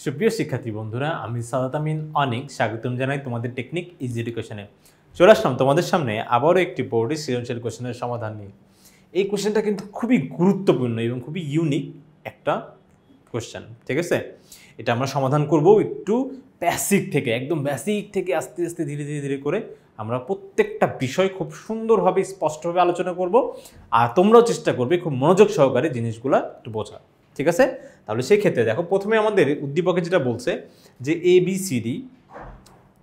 সুপ্রিয় শিক্ষার্থী বন্ধুরা, আমি সাদাত আমিন অনেক স্বাগতম জানাই তোমাদের টেকনিক ইজি এডুকেশনে। চলে আসলাম তোমাদের সামনে আবারও একটি বোর্ডের সৃজনশীল কোশ্চেনের সমাধান নিয়ে। এই কোশ্চেনটা কিন্তু খুবই গুরুত্বপূর্ণ এবং খুবই ইউনিক একটা কোশ্চেন, ঠিক আছে? এটা আমরা সমাধান করব একটু বেসিক থেকে, একদম বেসিক থেকে আস্তে আস্তে ধীরে ধীরে ধীরে করে আমরা প্রত্যেকটা বিষয় খুব সুন্দরভাবে স্পষ্টভাবে আলোচনা করব, আর তোমরাও চেষ্টা করবে খুব মনোযোগ সহকারে জিনিসগুলো একটু বোঝা, ঠিক আছে? তাহলে সেই ক্ষেত্রে দেখো, প্রথমে আমাদের উদ্দীপকে যেটা বলছে যে ABCD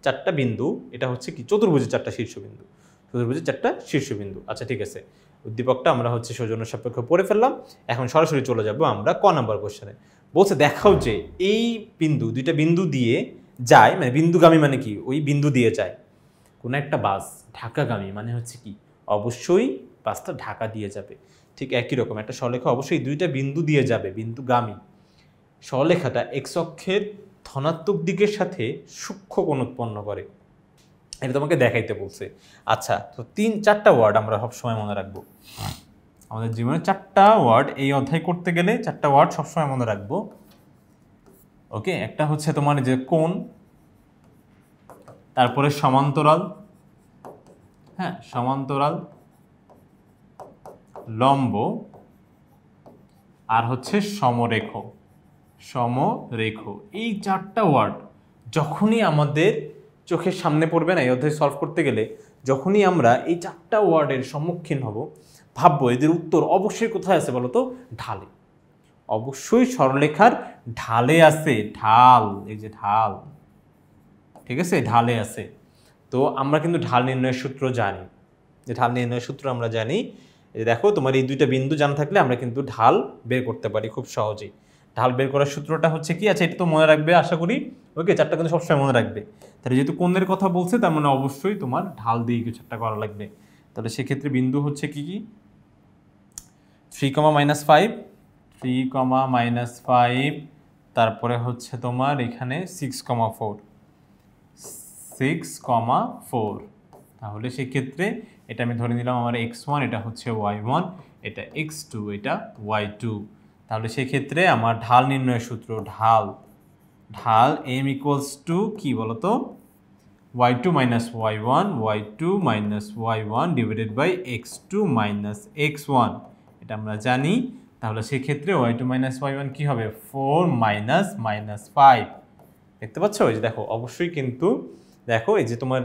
চারটা বিন্দু, এটা হচ্ছে কি চতুর্ভুজের চারটা শীর্ষবিন্দু, চতুর্ভুজের চারটা শীর্ষবিন্দু। আচ্ছা, ঠিক আছে, উদ্দীপকটা আমরা হচ্ছে সৌজন্য সাপেক্ষ পড়ে ফেললাম। এখন সরাসরি চলে যাব আমরা ক নাম্বার কোশ্চেনে। বলছে দেখাও যে এই বিন্দু, দুইটা বিন্দু দিয়ে যায়, মানে বিন্দুগামী মানে কি, ওই বিন্দু দিয়ে যায় কোনো একটা বাস ঢাকাগামী, মানে হচ্ছে কি অবশ্যই বাসটা ঢাকা দিয়ে যাবে। ঠিক একই রকম একটা সরলরেখা অবশ্যই দুইটা বিন্দু দিয়ে যাবে, বিন্দুগামী। সরলরেখাটা এক্স অক্ষের ধনাত্মক দিকের সাথে সূক্ষ্ম কোণ উৎপন্ন করে, এটা তোমাকে দেখাইতে বলছে। আচ্ছা, তো চারটা ওয়ার্ড আমরা সবসময় মনে রাখবো আমাদের জীবনে, চারটা ওয়ার্ড এই অধ্যায় করতে গেলে চারটা ওয়ার্ড সবসময় মনে রাখবো। ওকে, একটা হচ্ছে তোমার যে কোণ, তারপরে সমান্তরাল, হ্যাঁ সমান্তরাল, লম্ব, আর হচ্ছে সমরেখ। সমরেখ, এই চারটা ওয়ার্ড যখনই আমাদের চোখের সামনে পড়বে না এই অধ্যায় সলভ করতে গেলে, যখনই আমরা এই চারটা ওয়ার্ডের সম্মুখীন হব, ভাববো এদের উত্তর অবশ্যই কোথায় আছে বলো তো? ঢালে। অবশ্যই সরলরেখার ঢালে আছে, ঢাল, এই যে ঢাল, ঠিক আছে, ঢালে আছে। তো আমরা কিন্তু ঢাল নির্ণয়ের সূত্র জানি, যে ঢাল নির্ণয়ের সূত্র আমরা জানি। দেখো, তোমার এই দুইটা বিন্দু জানা থাকলে আমরা কিন্তু ঢাল বের করতে পারি খুব সহজেই। ঢাল বের করার সূত্রটা হচ্ছে কি? আচ্ছা, এটা তো মনে রাখবে আশা করি। ওকে, চারটা কিন্তু সবসময় মনে রাখবে। তাহলে যেহেতু কোণের কথা বলছে, তার মানে অবশ্যই তোমার ঢাল দিয়ে কিছু একটা করা লাগবে। তাহলে সেক্ষেত্রে বিন্দু হচ্ছে কি কি 3,-5, 3,-5, তারপরে হচ্ছে তোমার এখানে 6,4, 6,4। তাহলে সেক্ষেত্রে এটা আমি ধরে নিলাম আমার x1, এটা হচ্ছে y1, এটা x2, এটা y2। তাহলে সেক্ষেত্রে আমার ঢাল নির্ণয়ের সূত্র, ঢাল m ইকুয়ালস টু কি বলতো? y2 minus y1, y2 minus y1 divided by x2 minus x1, এটা আমরা জানি। তাহলে সেক্ষেত্রে y2 মাইনাস y1 কি হবে? 4 মাইনাস মাইনাস 5। দেখতে পাচ্ছ? এই যে দেখো, অবশ্যই কিন্তু দেখো, এই যে তোমার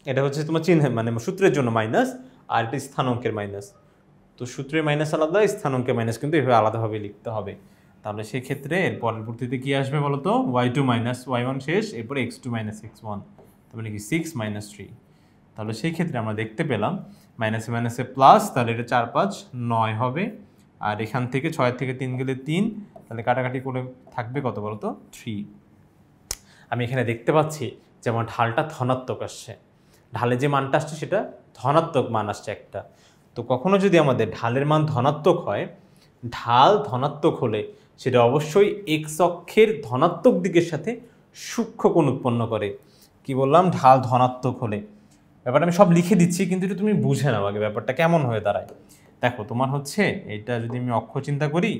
এটা হচ্ছে তোমার চিহ্ন, মানে সূত্রের জন্য মাইনাস, আর এটা স্থানাঙ্কের মাইনাস। তো সূত্রের মাইনাস আলাদা, স্থানাঙ্কের মাইনাস কিন্তু এভাবে আলাদাভাবে লিখতে হবে। তাহলে সেক্ষেত্রে এর পরবর্তীতে কি আসবে বলো তো? y2 মাইনাস y1 শেষ, এরপরে x2 মাইনাস x1, তাহলে কি 6 মাইনাস 3। তাহলে সেই ক্ষেত্রে আমরা দেখতে পেলাম মাইনাসে মাইনাসে প্লাস, তাহলে এটা 4, 5, 9 হবে। আর এখান থেকে 6 থেকে 3 গেলে 3, তাহলে কাটাকাটি করে থাকবে কত বলো তো? 3। আমি এখানে দেখতে পাচ্ছি যে আমার ঢালটা ধনাত্মক আসছে, ঢালে যে মানটা আসছে সেটা ধনাত্মক মান আসছে একটা। তো কখনো যদি আমাদের ঢালের মান ধনাত্মক হয়, ঢাল ধনাত্মক হলে সেটা অবশ্যই এক্স অক্ষের ধনাত্মক দিকের সাথে সূক্ষ্ম কোণ উৎপন্ন করে। কি বললাম? ঢাল ধনাত্মক হলে। ব্যাপারটা আমি সব লিখে দিচ্ছি, কিন্তু এটা তুমি বুঝে নাও আগে ব্যাপারটা কেমন হয়ে দাঁড়ায়। দেখো, তোমার হচ্ছে এটা যদি আমি অক্ষ চিন্তা করি,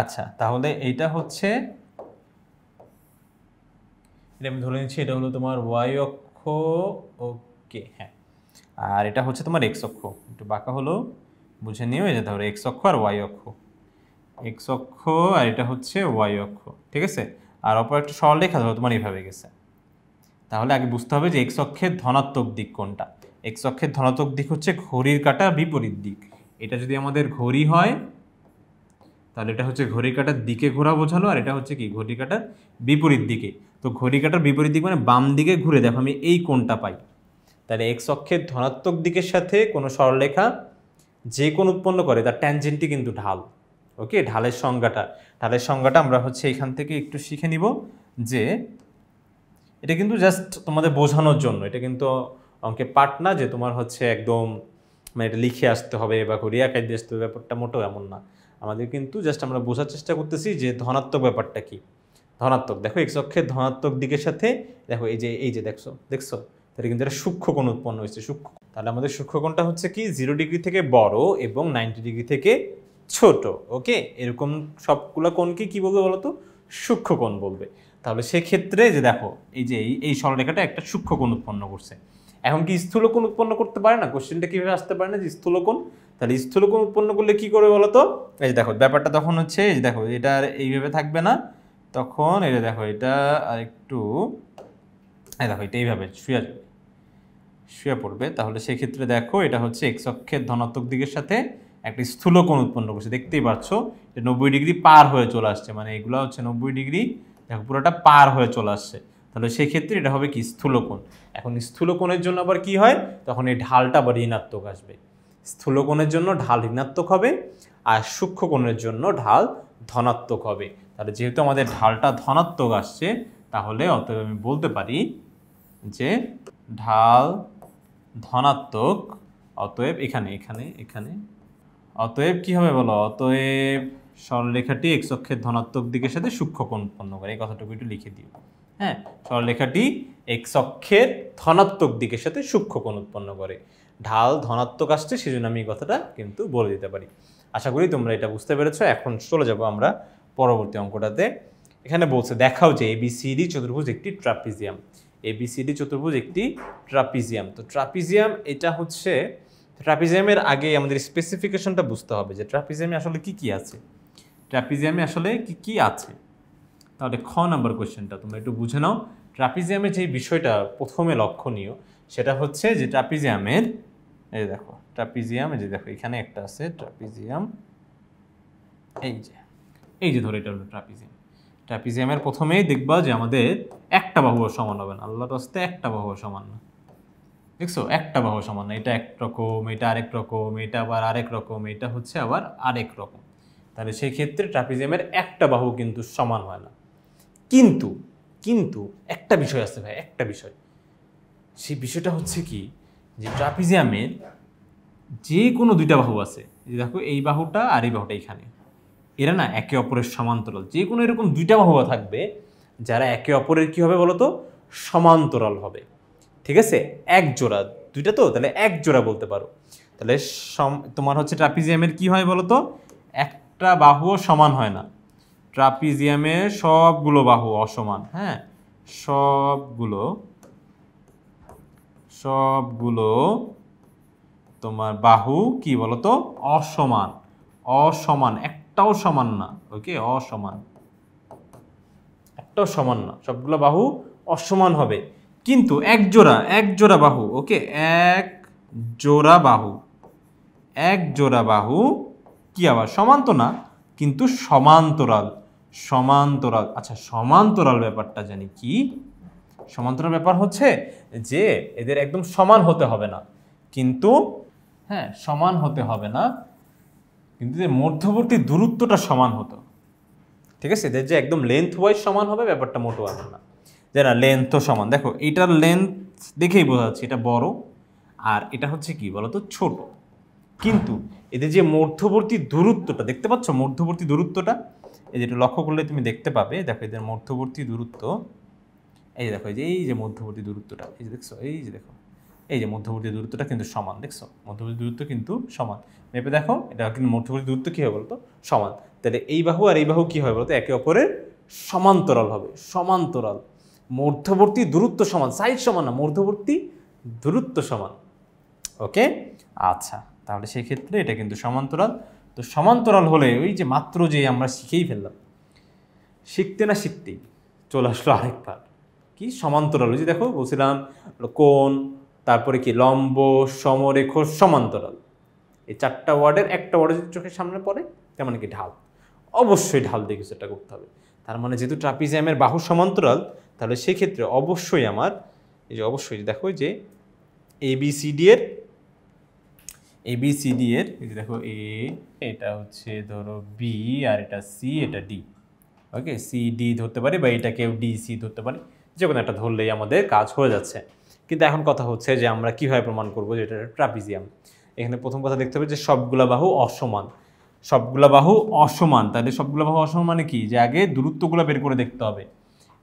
আচ্ছা তাহলে এইটা হচ্ছে, এটা আমি ধরে নিচ্ছি এটা হলো তোমার ওয়াই অক্ষ, ওকে হ্যাঁ, আর এটা হচ্ছে তোমার এক্স অক্ষ। একটু বাঁকা হলো, বুঝে নিও। এই যে ধরো এক্স অক্ষ আর ওয়াই অক্ষ, এক্স অক্ষ আর এটা হচ্ছে ওয়াই অক্ষ, ঠিক আছে? আর অপর একটা সরলরেখা ধরো তোমার এইভাবে গেছে। তাহলে আগে বুঝতে হবে যে এক্স অক্ষের ধনাত্মক দিক কোনটা। এক্স অক্ষের ধনাত্মক দিক হচ্ছে ঘড়ির কাঁটার বিপরীত দিক। এটা যদি আমাদের ঘড়ি হয়, তাহলে এটা হচ্ছে ঘড়ির কাঁটার দিকে ঘোরা বোঝালো, আর এটা হচ্ছে কি ঘড়ির কাঁটার বিপরীত দিকে। তো ঘড়ির কাঁটার বিপরীত দিক মানে বাম দিকে ঘুরে দেখো আমি এই কোণটা পাই। তাহলে এক্স অক্ষের ধনাত্মক দিকের সাথে কোনো সরলরেখা যে কোণ উৎপন্ন করে তার ট্যানজেন্টই কিন্তু ঢাল। ওকে, ঢালের সংজ্ঞাটা আমরা হচ্ছে এখান থেকে একটু শিখে নিব, যে এটা কিন্তু জাস্ট তোমাদের বোঝানোর জন্য, এটা কিন্তু অঙ্কে পার্ট না যে তোমার হচ্ছে একদম মানে এটা লিখে আসতে হবে বা ঘড়ি আঁকায় দিয়ে আসতে হবে, ব্যাপারটা মোটেও এমন না। আমাদের কিন্তু জাস্ট আমরা বোঝার চেষ্টা করতেছি যে ধনাত্মক ব্যাপারটা কি। ধনাত্মক দেখো, এক্স অক্ষের ধনাত্মক দিকের সাথে দেখো এই যে দেখছো তাহলে কিন্তু এটা সূক্ষ্ম কোণ উৎপন্ন হয়েছে, সূক্ষ্ম। তাহলে আমাদের সূক্ষ্ম কোণটা হচ্ছে কি 0 ডিগ্রি থেকে বড় এবং 90 ডিগ্রি থেকে ছোট। ওকে, এরকম সবগুলো কোণকে কি বলবো বলো তো? সূক্ষ্মকোণ বলবে। তাহলে সেক্ষেত্রে যে দেখো এই যে এই সরলরেখাটা একটা সূক্ষ্মকোণ উৎপন্ন করছে। এখন কি স্থূলকোণ উৎপন্ন করতে পারে না? কোশ্চেনটা কিভাবে আসতে পারে না যে স্থূলকোণ? তাহলে স্থূলকোণ উৎপন্ন করলে কি করবে বলো তো? এই যে দেখো ব্যাপারটা তখন হচ্ছে এই যে দেখো এটা আর এইভাবে থাকবে না, তখন এই যে দেখো এটা আর একটু এই দেখো এটা এইভাবে শুয়ে পড়বে। তাহলে সেক্ষেত্রে দেখো এটা হচ্ছে এক্স অক্ষের ধনাত্মক দিকের সাথে একটা স্থূলকোণ উৎপন্ন করছে, দেখতেই পাচ্ছ যে 90 ডিগ্রি পার হয়ে চলে আসছে, মানে এগুলো হচ্ছে 90 ডিগ্রি দেখো পুরোটা পার হয়ে চলে আসছে। তাহলে সেক্ষেত্রে এটা হবে কি স্থূলকোণ। এখন স্থূলকোণের জন্য আবার কি হয়, তখন এই ঢালটা আবার ঋণাত্মক আসবে। স্থূলকোণের জন্য ঢাল ঋণাত্মক হবে আর সূক্ষ্মকোণের জন্য ঢাল ধনাত্মক হবে। তাহলে যেহেতু আমাদের ঢালটা ধনাত্মক আসছে, তাহলে অতএব আমি বলতে পারি যে ঢাল ধনাত্মক, অতএব এখানে এখানে এখানে অতএব কি হবে বলো, অতএব সরলরেখাটি এক্স অক্ষের ধনাত্মক দিকের সাথে সূক্ষ্মকোণ উৎপন্ন করে, এই কথাটুকু একটু লিখে দিও। হ্যাঁ, সরলরেখাটি এক্স অক্ষের ধনাত্মক দিকের সাথে সূক্ষ্মকোণ উৎপন্ন করে। ঢাল ধনাত্মক আসছে, সেজন্য আমি এই কথাটা কিন্তু বলে দিতে পারি। আশা করি তোমরা এটা বুঝতে পেরেছো। এখন চলে যাব আমরা পরবর্তী অঙ্কটাতে। এখানে বলছে দেখাও যে এবিসিডি চতুর্ভুজ একটি ট্রাপিজিয়াম। এবিসিডি চতুর্ভুজ একটি ট্রাপিজিয়াম। তো ট্রাপিজিয়াম এটা হচ্ছে, ট্রাপিজিয়ামের আগে আমাদের স্পেসিফিকেশনটা বুঝতে হবে যে ট্রাপিজিয়ামে আসলে কি কি আছে। ট্রাপিজিয়ামে আসলে কি কি আছে, তাহলে খ নাম্বার কোয়েশ্চেনটা তোমরা একটু বুঝে নাও। ট্রাপিজিয়ামের যে বিষয়টা প্রথমে লক্ষণীয় সেটা হচ্ছে যে ট্রাপিজিয়ামের এই দেখো ট্রাপিজিয়াম, এই যে দেখো এখানে একটা আছে ট্রাপিজিয়াম, এই যে ধরো এটা হলো ট্রাপিজিয়াম। ট্রাপিজিয়ামের প্রথমেই দেখবা যে আমাদের একটা বাহু সমান হবে না, আল্লাহর রাস্তে একটা বাহু সমান না। দেখছো একটা বাহু সমান না, এটা একরকম, এটা আরেক রকম, এটা আবার আরেক রকম, এটা হচ্ছে আবার আরেক রকম। তাহলে সেই ক্ষেত্রে ট্রাপিজিয়ামের একটা বাহু কিন্তু সমান হয় না। কিন্তু কিন্তু একটা বিষয় আছে ভাই, একটা বিষয়, সেই বিষয়টা হচ্ছে কি যে ট্রাপিজিয়ামের যে কোনো দুইটা বাহু আছে, যে দেখো এই বাহুটা আর এই বাহুটা এখানে, এরা না একে অপরের সমান্তরাল। যে কোনো এরকম দুইটা বাহু থাকবে যারা একে অপরের কি হবে বলতো, সমান্তরাল হবে। ঠিক আছে, এক জোড়া, দুইটা তো, তাহলে এক জোড়া বলতে পারো। তাহলে তোমার হচ্ছে ট্রাপিজিয়ামের কি হয় বলতো, একটা বাহুও সমান হয় না। ট্রাপিজিয়ামের সবগুলো বাহু অসমান। হ্যাঁ, সবগুলো তোমার বাহু কি বলতো, অসমান। অসমান, একটাও সমান না। ওকে, অসমান, একটাও সমান না, সবগুলো বাহু অসমান হবে। কিন্তু এক জোড়া বাহু, ওকে, এক জোড়া বাহু কি আবার সমান তো না, কিন্তু সমান্তরাল। আচ্ছা, সমান্তরাল ব্যাপারটা জানি কি। সমান্তরাল ব্যাপার হচ্ছে যে এদের একদম সমান হতে হবে না, কিন্তু হ্যাঁ সমান হতে হবে না, কিন্তু যে মধ্যবর্তী দূরত্বটা সমান হতো। ঠিক আছে, এদের যে একদম লেন্থ ওয়াইজ সমান হবে ব্যাপারটা মোটেও এমন না যে না লেন্থও সমান। দেখো এইটার লেন্থ দেখেই বোঝা যাচ্ছে এটা বড়, আর এটা হচ্ছে কি বলতো ছোট। কিন্তু এদের যে মধ্যবর্তী দূরত্বটা দেখতে পাচ্ছ, মধ্যবর্তী দূরত্বটা এই যেটা লক্ষ্য করলে তুমি দেখতে পাবে। দেখো এদের মধ্যবর্তী দূরত্ব, এই দেখো এই যে মধ্যবর্তী দূরত্বটা, এই যে দেখছো, এই যে দেখো এই যে মধ্যবর্তী দূরত্বটা কিন্তু সমান। দেখছো মধ্যবর্তী দূরত্ব কিন্তু সমান, মেপে দেখো এটা কিন্তু মধ্যবর্তী দূরত্ব কী হবে বলতো, সমান। তাহলে এই বাহু আর এই বাহু কী হবে বলতো, একে অপরের সমান্তরাল হবে। সমান্তরাল, মধ্যবর্তী দূরত্ব সমান, সাইড সমান না, মধ্যবর্তী দূরত্ব সমান। ওকে, আচ্ছা, তাহলে সেই ক্ষেত্রে এটা কিন্তু সমান্তরাল। তো সমান্তরাল হলে ওই যে মাত্র যে আমরা শিখেই ফেললাম, শিখতে না শিখতেই চলে আসলো আরেকবার কি সমান্তরাল। ওই যে দেখো বলছিলাম কোণ, তারপরে কি লম্ব, সমরেখ, সমান্তরাল, এই চারটা ওয়ার্ডের একটা ওয়ার্ড যদি চোখের সামনে পড়ে তার মানে কি ঢাল। অবশ্যই ঢাল দিয়ে কিছু একটা করতে হবে। তার মানে যেহেতু ট্রাপিজিয়ামের বাহু সমান্তরাল, তাহলে সেক্ষেত্রে অবশ্যই আমার এই যে অবশ্যই দেখো যে এবিসিডি এর এই যে দেখো এ, এটা হচ্ছে ধরো বি, আর এটা সি, এটা ডি। ওকে, সি ডি ধরতে পারি বা এটাকেও ডি সি ধরতে পারি, যে কোনো একটা ধরলেই আমাদের কাজ হয়ে যাচ্ছে। কিন্তু এখন কথা হচ্ছে যে আমরা কীভাবে প্রমাণ করবো যে এটা ট্রাপিজিয়াম। এখানে প্রথম কথা দেখতে হবে যে সবগুলা বাহু অসমান। সবগুলা বাহু অসমান, তাহলে সবগুলা বাহু অসমান মানে কি, যে আগে দূরত্বগুলো বের করে দেখতে হবে।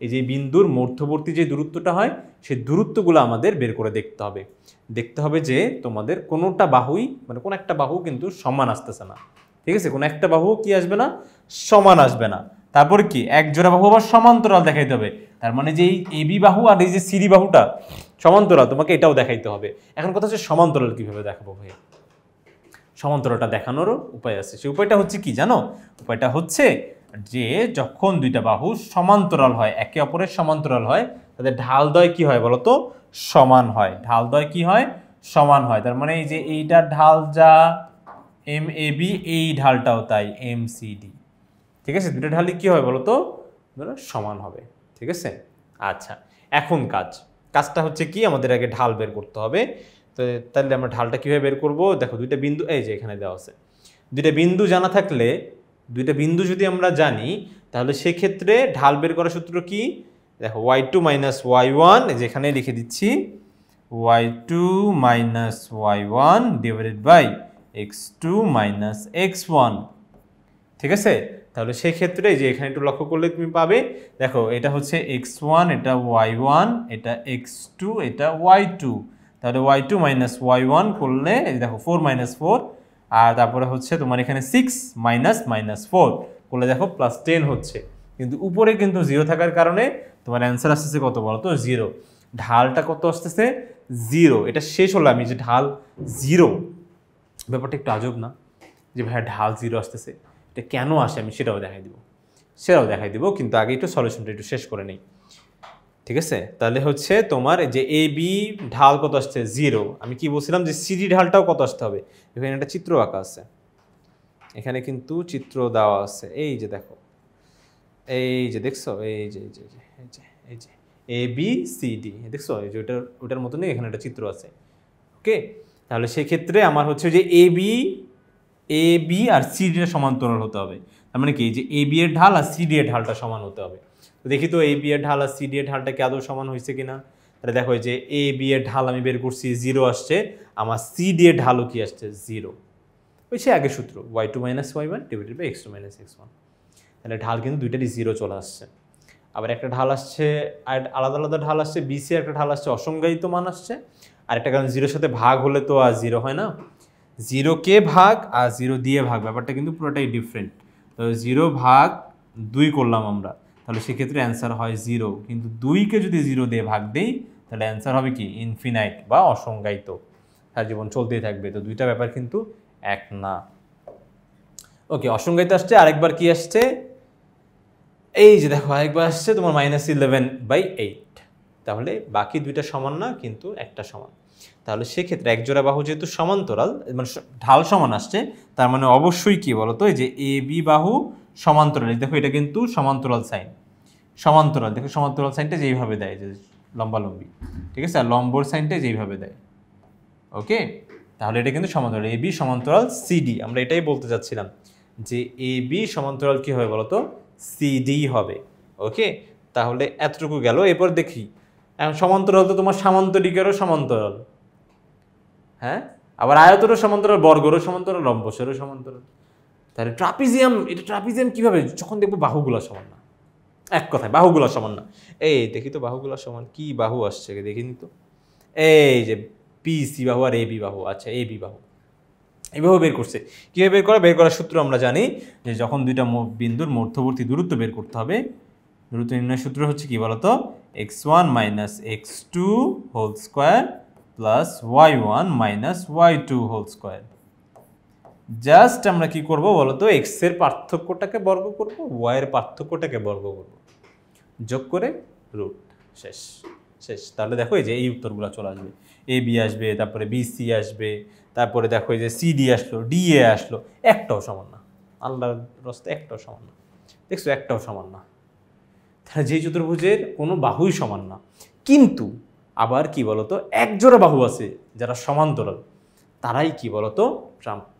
এই যে বিন্দুর মধ্যবর্তী যে দূরত্বটা হয় সেই দূরত্বগুলো আমাদের বের করে দেখতে হবে। দেখতে হবে যে তোমাদের কোনোটা বাহুই, মানে কোনো একটা বাহু কিন্তু সমান আসতেছে না। ঠিক আছে, কোনো একটা বাহু কি আসবে না, সমান আসবে না। তারপর কি এক জোড়া বাহু আবার সমান্তরাল দেখাইতে হবে, তার মানে যে এই এবি বাহু আর এই যে সিডি বাহুটা সমান্তরাল, তোমাকে এটাও দেখাইতে হবে। এখন কথা হচ্ছে সমান্তরাল কিভাবে দেখাবো ভাই? সমান্তরালটা দেখানোরও উপায় আছে। সেই উপায়টা হচ্ছে কি জানো? উপায়টা হচ্ছে যে যখন দুইটা বাহু সমান্তরাল হয়, একে অপরের সমান্তরাল হয়, তাদের ঢালদ্বয় কি হয় বলতো? সমান হয়। ঢালদ্বয় কি হয়? সমান হয়। তার মানে এই যে এইটার ঢাল যা এম এ বি, এই ঢালটাও তাই এম সি ডি। ঠিক আছে, দুটো ঢালই কি হয় বলতো? সমান হবে। ঠিক আছে, আচ্ছা এখন কাজটা হচ্ছে কি, আমাদের আগে ঢাল বের করতে হবে। তো তাহলে আমরা ঢালটা কীভাবে বের করব? দেখো দুইটা বিন্দু এই যে এখানে দেওয়া আছে, দুইটা বিন্দু জানা থাকলে, দুইটা বিন্দু যদি আমরা জানি, তাহলে সেক্ষেত্রে ঢাল বের করার সূত্র কি? দেখো y2 মাইনাস y1, যেখানে লিখে দিচ্ছি y2 minus y1 divided by x2 minus x1। ঠিক আছে, তাহলে সেই ক্ষেত্রে যে এখানে একটু লক্ষ্য করলে তুমি পাবে, দেখো এটা হচ্ছে x1, এটা y1, এটা x2, এটা y2। তাহলে y2 মাইনাস y1 করলে দেখো 4 মাইনাস 4, আর তারপরে হচ্ছে তোমার এখানে 6 মাইনাস মাইনাস 4 করলে দেখো প্লাস 10 হচ্ছে। কিন্তু উপরে কিন্তু 0 থাকার কারণে তোমার অ্যান্সার আসতেছে কত বলো তো? 0। ঢালটা কত আসতেছে? 0। এটা শেষ হলো আমি যে ঢাল 0, ব্যাপারটা একটু আজব না যে ভাইয়া ঢাল 0 আসতেছে, এটা কেন আসে আমি সেটাও দেখাই দিব, কিন্তু আগে একটু সলিউশনটা একটু শেষ করে নেই। ঠিক আছে, তাহলে হচ্ছে তোমার যে এ বি ঢাল কত আসছে? 0। আমি কি বলছিলাম যে সিডি ঢালটাও কত আসতে হবে? এখানে একটা চিত্র আঁকা আছে, এখানে কিন্তু চিত্র দেওয়া আছে, এই যে দেখো, এই যে দেখছো, এই যে এই যে এই যে এই যে এ বি সি ডি, দেখছো এই যে ওটার মতনই এখানে একটা চিত্র আছে। ওকে, তাহলে সেক্ষেত্রে আমার হচ্ছে যে A B R C D এর সমান্তরাল হতে হবে। তার মানে কি, যে এ বি এর ঢাল আর সি ডি এর ঢালটা সমান হতে হবে। তো দেখি তো এ বি এর ঢাল আর সি ডি এর ঢালটা কি আদৌ সমান হয়েছে কিনা। তাহলে দেখো যে এ বি এর ঢাল আমি বের করছি 0 আসছে, আমার সি ডি এর ঢালও কি আসছে? 0। ওই সে আগের সূত্র y2 minus y1 divided by x2 minus x1। তাহলে ঢাল কিন্তু দুইটারই 0 চলে আসছে। আবার একটা ঢাল আসছে, আর আলাদা আলাদা ঢাল আসছে, বিসি একটা ঢাল আসছে অসংজ্ঞায়িত মান আসছে, আর একটা কারণ 0-এর সাথে ভাগ হলে তো আর 0 হয় না, 0কে ভাগ আর 0 দিয়ে ভাগ, ব্যাপারটা কিন্তু পুরোটাই ডিফারেন্ট। তো 0 ভাগ 2 করলাম আমরা, তাহলে সেক্ষেত্রে অ্যান্সার হয় 0। কিন্তু 2কে যদি 0 দিয়ে ভাগ দেই, তাহলে অ্যান্সার হবে কি? ইনফিনাইট বা অসংজ্ঞায়িত, তার জীবন চলতেই থাকবে। তো দুইটা ব্যাপার কিন্তু এক না। ওকে, অসংজ্ঞায়িত আসছে। আরেকবার কি আসছে? এই যে দেখো আরেকবার আসছে তোমার -11/8। তাহলে বাকি দুইটা সমান না, কিন্তু একটা সমান। তাহলে সেক্ষেত্রে একজোড়া বাহু যেহেতু সমান্তরাল, মানে ঢাল সমান আসছে, তার মানে অবশ্যই কি বলতো, যে এ বি বাহু সমান্তরাল। দেখো এটা কিন্তু সমান্তরাল সাইন, সমান্তরাল। দেখো সমান্তরাল সাইনটা যেইভাবে দেয়, যে লম্বালম্বি, ঠিক আছে, আর লম্বর সাইনটা যেইভাবে দেয়। ওকে, তাহলে এটা কিন্তু সমান্তরাল, এ বি সমান্তরাল সিডি। আমরা এটাই বলতে চাচ্ছিলাম যে এ বি সমান্তরাল কি হবে বলতো? সিডি হবে। ওকে, তাহলে এতটুকু গেল। এরপর দেখি, এখন সমান্তরাল তো তোমার সামান্তরিকেরও সমান্তরাল, হ্যাঁ, আবার আয়তরও সমান্তরাল, বর্গরও সমান্তরাল, রম্বসেরও সমান্তরাল। তাহলে ট্রাপিজিয়াম, এটা ট্রাপিজিয়াম কিভাবে? যখন দেখবো বাহুগুলো সমান না, এক কথায় বাহুগুলো সমান না। এই দেখি তো বাহুগুলো সমান, কি বাহু আসছে দেখিনি তো। এই যে পি সি বাহু আর এ বি বাহু। আচ্ছা, এ বি বাহু এইভাবে বের করছে। কীভাবে বের করার সূত্র আমরা জানি, যে যখন দুইটা বিন্দুর মধ্যবর্তী দূরত্ব বের করতে হবে, দূরত্ব নির্ণয়ের সূত্র হচ্ছে কি বলতো? x1 minus x2 whole square plus y1 minus y2 whole square. Just আমরা কি করব বলতো? এক্স এর পার্থক্যটাকে বর্গ করব, ওয়াই এর পার্থক্যটাকে বর্গ করব, যোগ করে রুট, শেষ শেষ। তাহলে দেখো এই যে এই উত্তরগুলো চলে আসবে, এ বি আসবে, তারপরে বি সি আসবে, তারপরে দেখো এই যে সি ডি আসলো, ডি এ আসলো, একটাও সমান না। আল্লাহর রাস্তে একটাও সমান না, দেখছো একটাও সমান না। তাহলে যে চতুর্ভুজের কোনো বাহুই সমান না। কিন্তু আবার কি বলতো, একজোড়া বাহু আছে যারা সমান্তরাল, তারাই কি বলতো?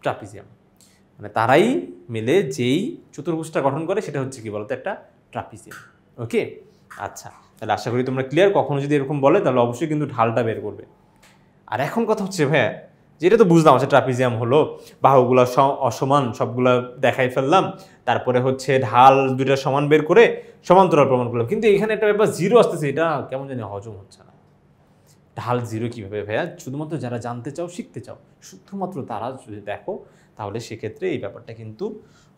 ট্রাপিজিয়াম। মানে তারাই মিলে যেই চতুর্ভুজটা গঠন করে সেটা হচ্ছে কি বলতো? একটা ট্রাপিজিয়াম। ওকে, আচ্ছা, তাহলে আশা করি তোমরা ক্লিয়ার। কখনো যদি এরকম বলে তাহলে অবশ্যই কিন্তু ঢালটা বের করবে। আর এখন কথা হচ্ছে ভাইয়া, যেটা তো বুঝলাম আচ্ছা ট্রাপিজিয়াম হলো, বাহুগুলো অসমান সবগুলো দেখাই ফেললাম, তারপরে হচ্ছে ঢাল দুইটা সমান বের করে সমান্তরাল প্রমাণ করলাম, কিন্তু এখানে একটা ব্যাপার 0 আসতেছে, এটা কেমন জানি হজম হচ্ছে না। ঢাল 0 কীভাবে ভাইয়া? শুধুমাত্র যারা জানতে চাও, শিখতে চাও, শুধুমাত্র তারা যদি দেখো, তাহলে সেক্ষেত্রে এই ব্যাপারটা কিন্তু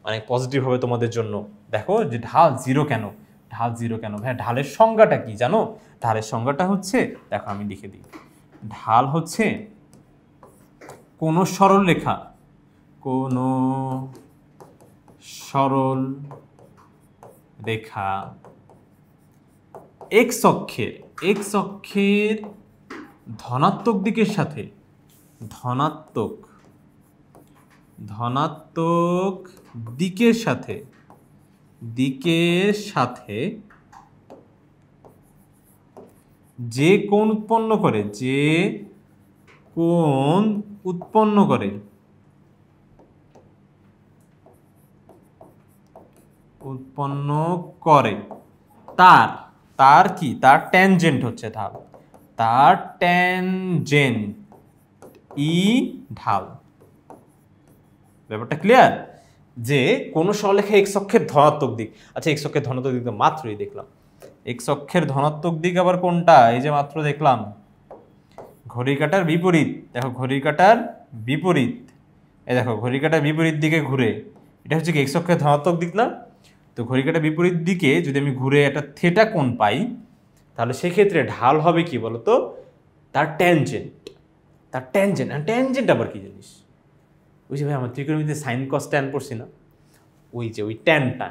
অনেক পজিটিভ হবে তোমাদের জন্য। দেখো যে ঢাল জিরো কেন, ঢাল জিরো কেন ভাই, ঢালের সংজ্ঞাটা কি জানো? ঢালের সংজ্ঞাটা হচ্ছে, দেখো আমি লিখে দিই, ঢাল হচ্ছে কোন সরল রেখা, কোন সরল রেখা এক্স অক্ষের ধনাত্মক দিকের সাথে, ধনাত্মক দিকের সাথে যে কোণ উৎপন্ন করে তার কি, তার ট্যানজেন্ট হচ্ছে ঢাল, তার ট্যানজেন্ট ই ঢাল। ব্যাপারটা ক্লিয়ার? যে কোন সরলরেখা এক্স অক্ষের ধনাত্মক দিক, আচ্ছা এক্স অক্ষের ধনাত্মক দিক তো মাত্রই দেখলাম, এক্স অক্ষের ধনাত্মক দিক আবার কোনটা? এই যে মাত্র দেখলাম ঘড়ির কাঁটার বিপরীত। দেখো ঘড়ির কাঁটার বিপরীত, এই দেখো ঘড়ির কাঁটার বিপরীত দিকে ঘুরে, এটা হচ্ছে কি এক্স অক্ষের ধনাত্মক দিক না? তো ঘড়ির কাঁটার বিপরীত দিকে যদি আমি ঘুরে একটা থিটা কোণ পাই, তাহলে সেক্ষেত্রে ঢাল হবে কি বলতো? তার ট্যানজেন্ট। ট্যানজেন্ট আবার কি জিনিস? ওই যে ভাই আমার ত্রিকোণমিতিতে সাইন কস ট্যান পড়ছি না, ওই যে ওই ট্যানটা,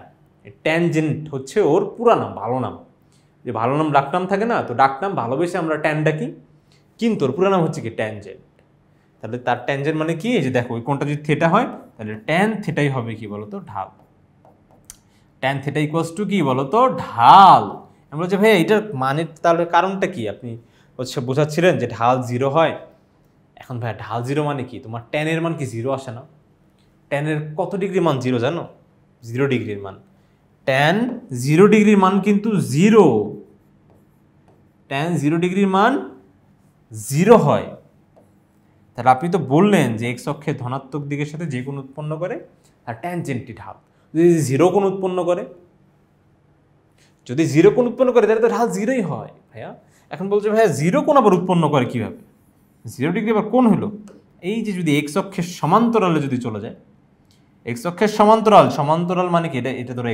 ট্যানজেন্ট হচ্ছে ওর পুরা নাম, ভালো নাম। যে ভালো নাম ডাকনাম থাকে না, তো ডাকনাম ভালোবেসে আমরা ট্যান ডাকি, কিন্তু ওর পুরা নাম হচ্ছে কি ট্যানজেন্ট। তাহলে তার ট্যানজেন্ট মানে কি? এই যে দেখো ওই কোণটা যদি থিটা হয়, তাহলে ট্যান থিটাই হবে কি বলতো? ঢাল। ট্যান থিটা ইকুয়ালস টু কি বলতো? ঢাল। আমি বলছি ভাই এটার মানে, তাহলে কারণটা কি? আপনি হচ্ছে বোঝাচ্ছিলেন যে ঢাল জিরো হয়। এখন ভাই ঢাল জিরো মানে কি? তোমার ট্যানের মান কি জিরো আসে না? ট্যানের কত ডিগ্রি মান জিরো জানো? 0 ডিগ্রির মান। ট্যান 0 ডিগ্রির মান কিন্তু জিরো, ট্যান 0 ডিগ্রির মান জিরো হয়। তাহলে আপনি তো বললেন যে এক্স অক্ষের ধনাত্মক দিকের সাথে যে কোণ উৎপন্ন করে আর ট্যানজেন্টটি ঢাল। যদি জিরো কোণ উৎপন্ন করে, তাহলে তো ঢাল জিরোই হয় ভাইয়া। এখন বলছে ভাইয়া জিরো কোণ আবার উৎপন্ন করে কিভাবে? 0 ডিগ্রি আবার কোণ হলো? এই যে যদি এক্স অক্ষের সমান্তরালে যদি চলে যায়, এক্স অক্ষের সমান্তরাল মানে কি? এটা ধরো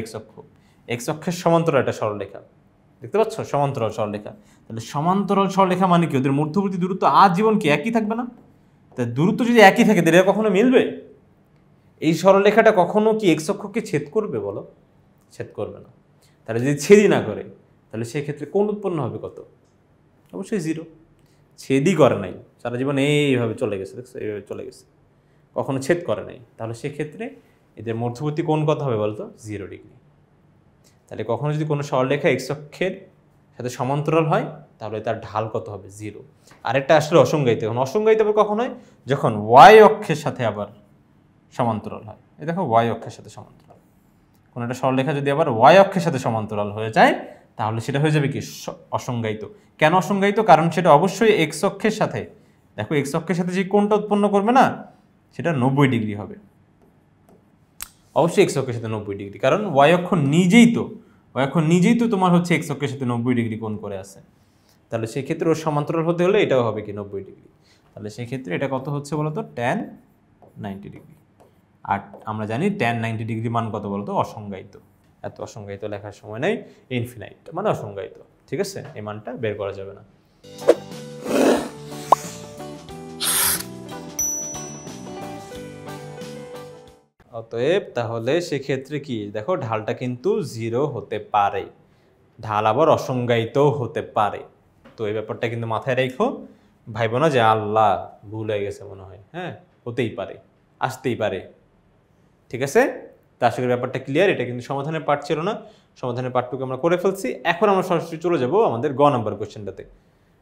এক্স অক্ষের সমান্তরাল একটা সরলরেখা, দেখতে পাচ্ছ? সমান্তরাল সরলরেখা। তাহলে সমান্তরাল সরলরেখা মানে কি? ওদের মধ্যবর্তী দূরত্ব আজীবন কি একই থাকবে না? তা দূরত্ব যদি একই থাকে তাহলে কখনো মিলবে? এই সরলরেখাটা কখনো কি এক্স অক্ষকে ছেদ করবে বলো? ছেদ করবে না। তাহলে যদি ছেদই না করে, তাহলে সেক্ষেত্রে কোণ উৎপন্ন হবে কত? অবশ্যই জিরো। ছেদই করে নাই, সারা জীবন এইভাবে চলে গেছে, দেখছো? এইভাবে চলে গেছে, কখনো ছেদ করে নাই। তাহলে সেক্ষেত্রে এদের মধ্যবর্তী কোণ কত হবে বলতো? 0 ডিগ্রি। তাহলে কখনো যদি কোনো সরলরেখা এক্স অক্ষের সাথে সমান্তরাল হয়, তাহলে তার ঢাল কত হবে? 0। আরেকটা আসলে অসংজ্ঞায়িত। এখন অসংজ্ঞায়িত আবার কখন হয়? যখন ওয়াই অক্ষের সাথে আবার সমান্তরাল হয়। এই দেখো ওয়াই অক্ষের সাথে সমান্তরাল, কোনো একটা সরলরেখা যদি আবার ওয়াই অক্ষের সাথে সমান্তরাল হয়ে যায়, তাহলে সেটা হয়ে যাবে কি? অসংজ্ঞায়িত। কেন অসংজ্ঞায়িত? কারণ সেটা অবশ্যই এক্স অক্ষের সাথে, দেখো এক্স অক্ষের সাথে যে কোণটা উৎপন্ন করবে না, সেটা 90 ডিগ্রি হবে। অবশ্যই এক্স অক্ষের সাথে 90 ডিগ্রি, কারণ ওয়াই অক্ষ নিজেই তো তোমার হচ্ছে এক্স অক্ষের সাথে 90 ডিগ্রি কোণ করে আছে। তাহলে সেক্ষেত্রে ওর সমান্তরাল হতে হলে এটাও হবে কি? 90 ডিগ্রি। তাহলে সেক্ষেত্রে এটা কত হচ্ছে বলতো? Tan 90 degree. আর আমরা জানি ট্যান 90 ডিগ্রি মান কত বলতো? অসংজ্ঞায়িত। এত অসংজ্ঞায়িত লেখার সময় নেই, ইনফিনাইট মানে অসংজ্ঞায়িত, ঠিক আছে? এই মানটা বের করা যাবে না। অতএব তাহলে সেক্ষেত্রে কি দেখো, ঢালটা কিন্তু 0 হতে পারে, ঢাল আবার অসংজ্ঞায়িত হতে পারে। তো এই ব্যাপারটা কিন্তু মাথায় রেখো, ভাইবো না যে আল্লাহ ভুল হয়ে গেছে মনে হয়। হ্যাঁ, হতেই পারে, আসতেই পারে, ঠিক আছে? তা আশা করি ব্যাপারটা ক্লিয়ার। এটা কিন্তু সমাধানের পার্ট ছিল না, সমাধানের পার্টটুকু আমরা করে ফেলছি। এখন আমরা সরাসরি চলে যাব আমাদের গ নাম্বার কোশ্চেনটাতে।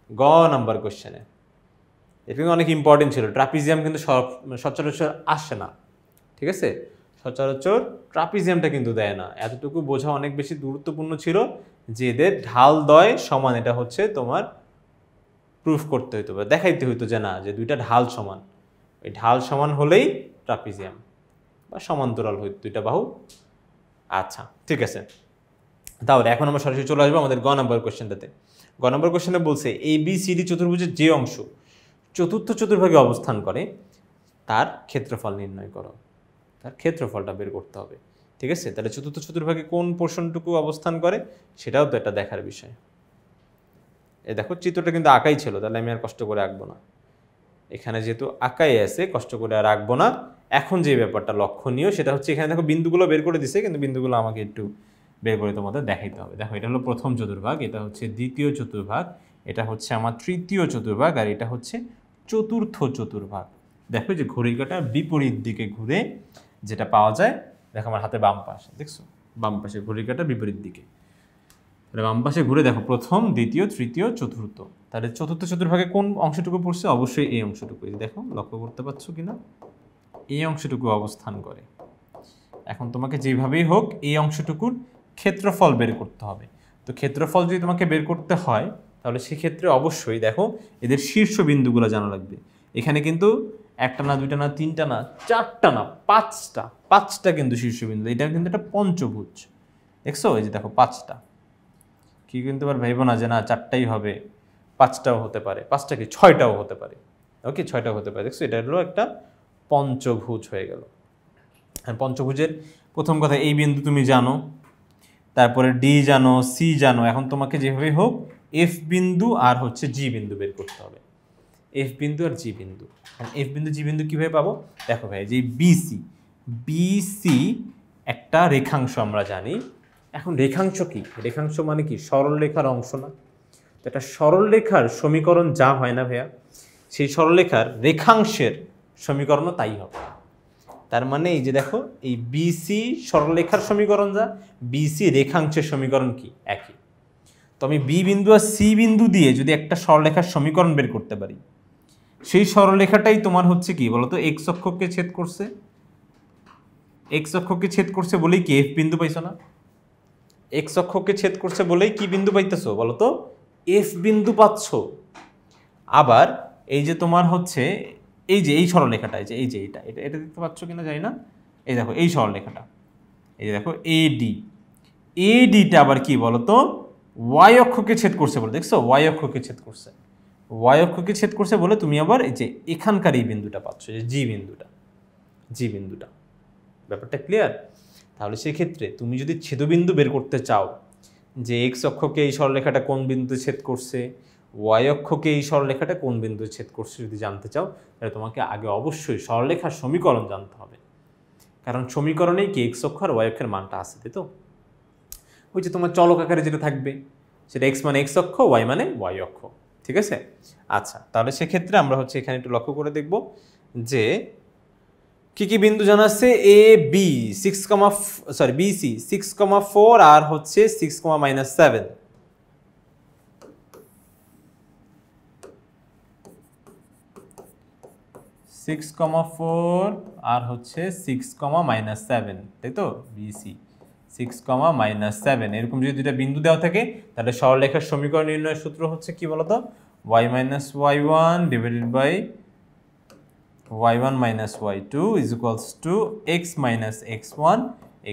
গ নাম্বার কোশ্চেনে এটা কিন্তু অনেক ইম্পর্টেন্ট ছিল। ট্রাপিজিয়াম কিন্তু সচরাচর আসে না, ঠিক আছে? সচরাচর ট্রাপিজিয়ামটা কিন্তু দেয় না। এতটুকু বোঝা অনেক বেশি গুরুত্বপূর্ণ ছিল যে এদের ঢালদ্বয় সমান, এটা হচ্ছে তোমার প্রুফ করতে হইতো বা দেখাইতে হইতো যে না, যে দুইটা ঢাল সমান। ওই ঢাল সমান হলেই ট্রাপিজিয়াম বা সমান্তরাল হইতো দুইটা বাহু। আচ্ছা, ঠিক আছে। তাহলে এখন আমরা সরাসরি চলে আসবো আমাদের গ নাম্বার কোশ্চেনটাতে। গ নাম্বার কোশ্চেনে বলছে ABCD চতুর্ভুজের যে অংশ চতুর্থ চতুর্ভাগে অবস্থান করে তার ক্ষেত্রফল নির্ণয় করো। তার ক্ষেত্রফলটা বের করতে হবে। ঠিক আছে, তাহলে চতুর্থ চতুর্ভাগে কোন পোর্শনটুকু অবস্থান করে সেটাও তো একটা দেখার বিষয়। এই দেখো চিত্রটা কিন্তু আঁকাই ছিল, তাহলে আমি আর কষ্ট করে আঁকবো না। এখানে যেহেতু আঁকাই আছে কষ্ট করে আর আঁকবো না। এখন যে ব্যাপারটা লক্ষণীয় সেটা হচ্ছে এখানে দেখো বিন্দুগুলো বের করে দিছে, কিন্তু বিন্দুগুলো আমাকে একটু বের করে তোমাদের দেখাইতে হবে। দেখো এটা হলো প্রথম চতুর্ভাগ, এটা হচ্ছে দ্বিতীয় চতুর্ভাগ, এটা হচ্ছে আমার তৃতীয় চতুর্ভাগ, আর এটা হচ্ছে চতুর্থ চতুর্ভাগ। দেখো যে ঘড়ির কাঁটা বিপরীত দিকে ঘুরে যেটা পাওয়া যায়, দেখো আমার হাতে বাম পাশে, দেখছো বাম পাশে ঘড়ির কাঁটা বিপরীত দিকে, তাহলে বাম পাশে ঘুরে দেখো প্রথম, দ্বিতীয়, তৃতীয়, চতুর্থ। তাহলে চতুর্থ চতুর্ভাগে কোন অংশটুকু পড়ছে? অবশ্যই এই অংশটুকু। দেখো লক্ষ্য করতে পারছো কিনা, এই অংশটুকু অবস্থান করে। এখন তোমাকে যেভাবেই হোক এই অংশটুকুর ক্ষেত্রফল বের করতে হবে। তো ক্ষেত্রফল যদি তোমাকে বের করতে হয় তাহলে সেক্ষেত্রে অবশ্যই দেখো এদের শীর্ষ বিন্দুগুলো জানা লাগবে। এখানে কিন্তু একটা না, দুইটা না, তিনটা না, চারটা না, পাঁচটা কিন্তু শীর্ষবিন্দু। এটা কিন্তু একটা পঞ্চভুজ, দেখছো? এই যে দেখো পাঁচটা, কি কিন্তু আবার ভাইব না যে না চারটাই হবে, পাঁচটাও হতে পারে, পাঁচটা কি ছয়টাও হতে পারে। ওকে, ছয়টাও হতে পারে। দেখছো এটা হলো একটা পঞ্চভুজ হয়ে গেল। আর পঞ্চভুজের প্রথম কথা এই বিন্দু তুমি জানো, তারপরে ডি জানো, সি জানো। এখন তোমাকে যেভাবে হোক এফ বিন্দু আর হচ্ছে জি বিন্দু বের করতে হবে। এফ বিন্দু আর জি বিন্দু। এফ বিন্দু জি বিন্দু কীভাবে পাবো? দেখো ভাই, যে বিসি একটা রেখাংশ আমরা জানি। এখন রেখাংশ কি? রেখাংশ মানে কি? সরলরেখার অংশ না? তো একটা সরলরেখার সমীকরণ যা হয় না ভাইয়া, সেই সরলরেখার রেখাংশের সমীকরণও তাই হবে। তার মানে এই যে দেখো এই বিসি সরলরেখার সমীকরণ যা, বিসি রেখাংশের সমীকরণ কি? একই। তো আমি বি বিন্দু আর সি বিন্দু দিয়ে যদি একটা সরলরেখার সমীকরণ বের করতে পারি, সেই সরলরেখাটাই তোমার হচ্ছে কি বলতো, এক্স অক্ষকে ছেদ করছে। এক্স অক্ষকে ছেদ করছে বলেই কি এফ বিন্দু পাইছো না? এক্স অক্ষকে ছেদ করছে বলেই কি বিন্দু পাইতেছো বলতো? এফ বিন্দু পাচ্ছ। আবার এই যে তোমার হচ্ছে এই যে এই সরলরেখাটা, এই যে এটা এটা এটা দেখতে পাচ্ছ কিনা জানি না। এই দেখো এই সরলরেখাটা, এই যে দেখো এডিটা আবার কি বলতো? ওয়াই অক্ষকে ছেদ করছে বলে, দেখছো ওয়াই অক্ষকে ছেদ করছে। ওয়াই অক্ষকে ছেদ করছে বলে তুমি আবার এই যে এখানকার এই বিন্দুটা পাচ্ছ, যে জি বিন্দুটা। ব্যাপারটা ক্লিয়ার? তাহলে সেক্ষেত্রে তুমি যদি ছেদবিন্দু বের করতে চাও, যে এক্স অক্ষকে এই সরলরেখাটা কোন বিন্দুতে ছেদ করছে, ওয়াই অক্ষকে এই সরলরেখাটা কোন বিন্দুতে ছেদ করছে যদি জানতে চাও, তাহলে তোমাকে আগে অবশ্যই সরলরেখার সমীকরণ জানতে হবে। কারণ সমীকরণেই কি এক্স অক্ষ আর ওয়াই অক্ষের মানটা আছে, তাই তো? ওই যে তোমার চলক আকারে যেটা থাকবে সেটা এক্স মানে এক্স অক্ষ, ওয়াই মানে ওয়াই অক্ষ। ঠিক আছে? আচ্ছা, তাহলে সেক্ষেত্রে আমরা হচ্ছে এখানে একটু লক্ষ্য করে দেখব যে কি কি বিন্দু জানা আছে। এ বি বিসি 6,4 আর হচ্ছে 6,-7। 6,4 আর হচ্ছে 6,-7, তাই তো? বিসি 6,-7 এরকম যদি দুইটা বিন্দু দেওয়া থাকে তাহলে সরলরেখার সমীকরণ নির্ণয়ের সূত্র হচ্ছে কি বলতো? y-y1 divided by y1 minus y2 is equals to x minus x1